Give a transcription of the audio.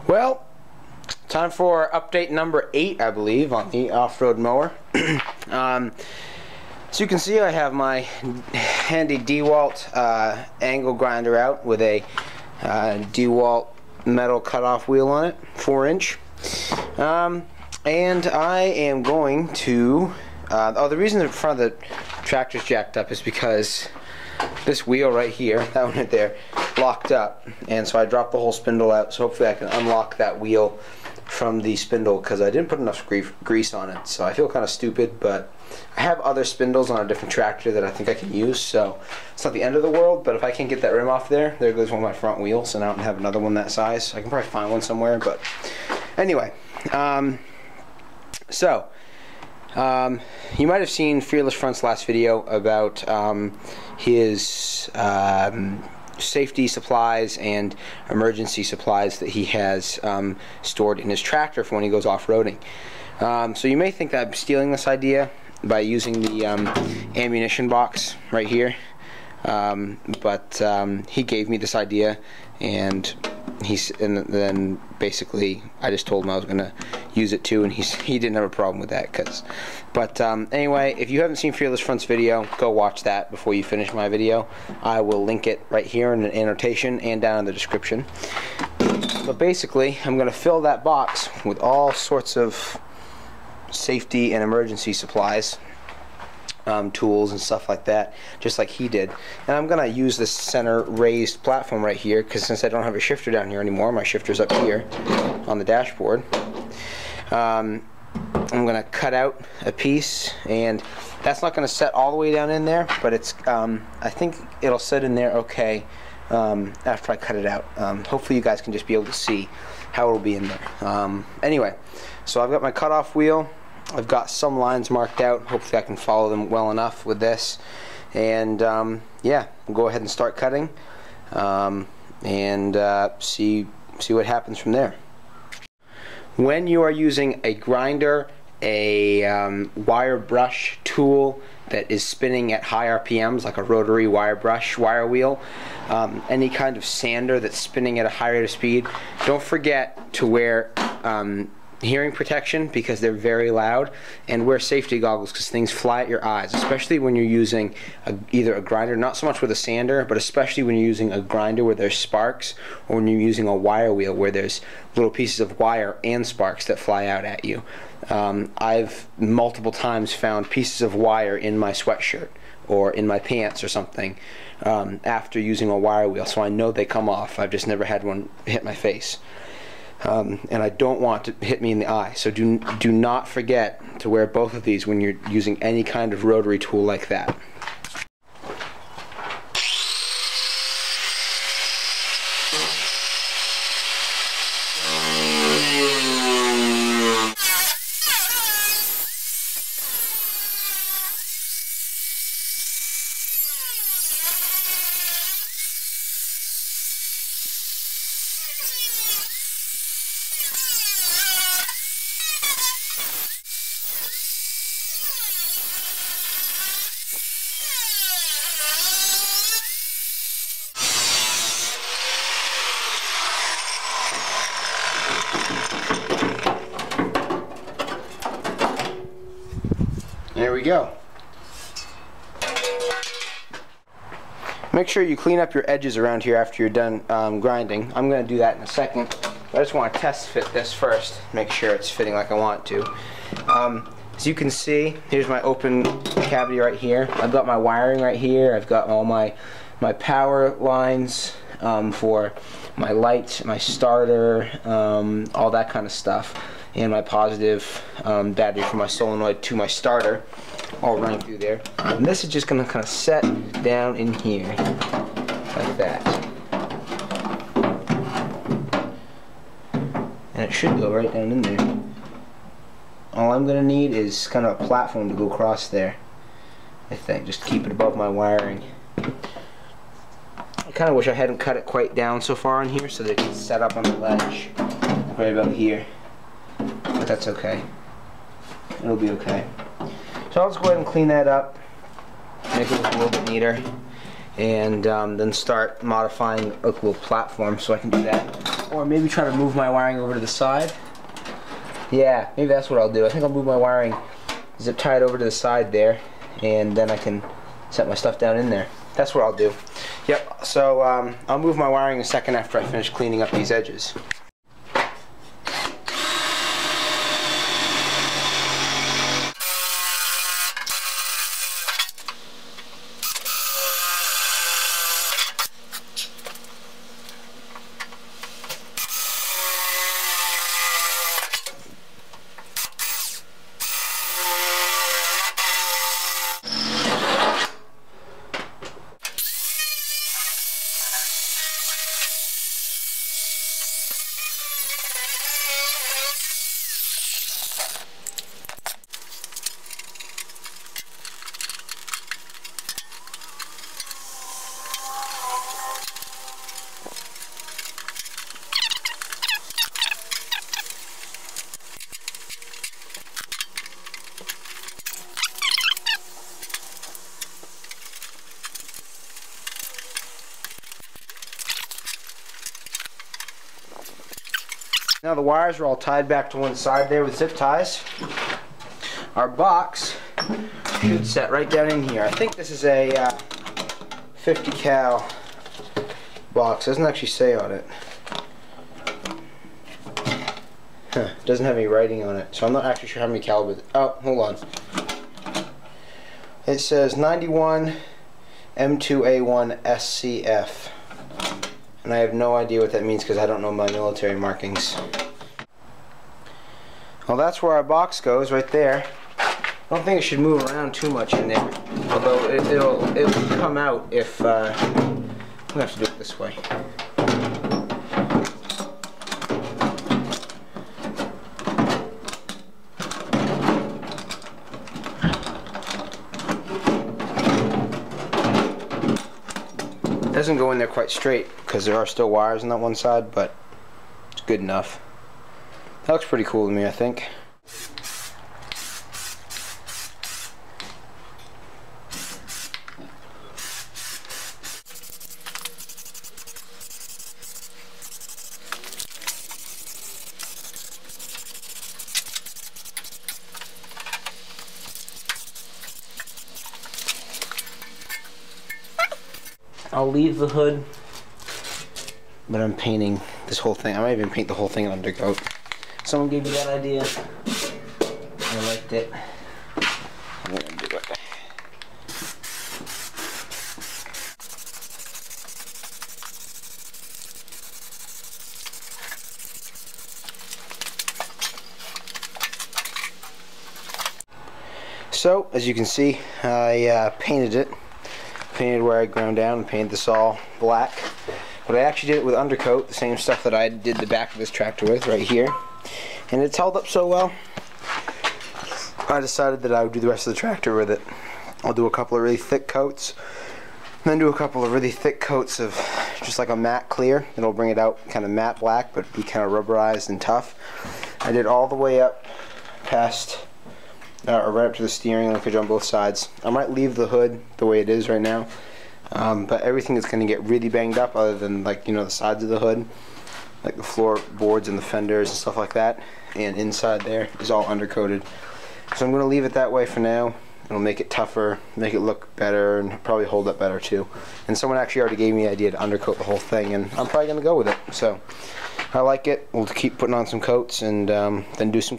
Well, time for update number 8, I believe, on the off-road mower. So you can see I have my handy DeWalt angle grinder out with a DeWalt metal cutoff wheel on it, 4-inch. And I am going to, the reason the front of the tractor's jacked up is because this wheel right here, that one right there, locked up, and so I dropped the whole spindle out, so hopefully I can unlock that wheel from the spindle because I didn't put enough grease on it, so I feel kind of stupid, but I have other spindles on a different tractor that I think I can use, so it's not the end of the world, but if I can't get that rim off there goes one of my front wheels, so now I don't have another one that size. I can probably find one somewhere, but anyway, you might have seen Fearless Front's last video about his safety supplies and emergency supplies that he has stored in his tractor for when he goes off-roading. So you may think that I'm stealing this idea by using the ammunition box right here, but he gave me this idea, and then basically I just told him I was going to use it too, and he didn't have a problem with that. But anyway, if you haven't seen Fearless Front's video, go watch that before you finish my video. I will link it right here in the annotation and down in the description. But basically, I'm going to fill that box with all sorts of safety and emergency supplies, tools and stuff like that, just like he did. And I'm gonna use this center raised platform right here, because since I don't have a shifter down here anymore, my shifter's up here on the dashboard. I'm gonna cut out a piece, and that's not gonna set all the way down in there, but it's I think it'll set in there okay after I cut it out. Hopefully you guys can just be able to see how it'll be in there. Anyway, so I've got my cutoff wheel. I've got some lines marked out. Hopefully I can follow them well enough with this, and yeah, we'll go ahead and start cutting and see what happens from there. When you are using a grinder, a wire brush tool that is spinning at high RPMs, like a rotary wire brush, wire wheel, any kind of sander that's spinning at a high rate of speed, don't forget to wear hearing protection, because they're very loud, and wear safety goggles because things fly at your eyes, especially when you're using either a grinder, not so much with a sander, but especially when you're using a grinder where there's sparks, or when you're using a wire wheel where there's little pieces of wire and sparks that fly out at you. I've multiple times found pieces of wire in my sweatshirt or in my pants or something after using a wire wheel, so I know they come off. I've just never had one hit my face. And I don't want to hit me in the eye, so do not forget to wear both of these when you're using any kind of rotary tool like that. There we go. Make sure you clean up your edges around here after you're done grinding. I'm going to do that in a second. I just want to test fit this first, make sure it's fitting like I want it to. As you can see, here's my open cavity right here. I've got my wiring right here. I've got all my power lines for my lights, my starter, all that kind of stuff, and my positive battery for my solenoid to my starter, all running through there. And this is just going to kind of set down in here like that, and it should go right down in there. All I'm going to need is kind of a platform to go across there, I think, just to keep it above my wiring. I kind of wish I hadn't cut it quite down so far in here so that it can set up on the ledge right about here, but that's okay. It'll be okay. So I'll just go ahead and clean that up, make it look a little bit neater, and then start modifying a little platform so I can do that. or maybe try to move my wiring over to the side. Yeah, maybe that's what I'll do. I think I'll move my wiring, zip tie it over to the side there, and then I can set my stuff down in there. That's what I'll do. Yep, so I'll move my wiring in a second after I finish cleaning up these edges. Now the wires are all tied back to one side there with zip ties. Our box should set right down in here. I think this is a 50 cal box. It doesn't actually say on it. It doesn't have any writing on it, so I'm not actually sure how many calibers. Oh, hold on. It says 91 M2A1 SCF. And I have no idea what that means because I don't know my military markings. Well, that's where our box goes, right there. I don't think it should move around too much in there, although it'll come out if I'm gonna have to do it this way. It doesn't go in there quite straight because there are still wires on that one side, but it's good enough. That looks pretty cool to me, I think. I'll leave the hood, but I'm painting this whole thing. I might even paint the whole thing undercoat. Someone gave me that idea. I liked it. I'm gonna do it. So, as you can see, I painted it. Painted where I ground down and painted this all black. But I actually did it with undercoat, the same stuff that I did the back of this tractor with right here. And it's held up so well, I decided that I would do the rest of the tractor with it. I'll do a couple of really thick coats, and then do a couple of really thick coats of just like a matte clear. It'll bring it out kind of matte black, but be kind of rubberized and tough. I did all the way up past or right up to the steering linkage on both sides. I might leave the hood the way it is right now, but everything is going to get really banged up other than, like, you know, the sides of the hood, like the floorboards and the fenders and stuff like that, and inside there is all undercoated. So I'm going to leave it that way for now. It'll make it tougher, make it look better, and probably hold up better too. And someone actually already gave me the idea to undercoat the whole thing, and I'm probably going to go with it. So I like it. We'll keep putting on some coats and then do some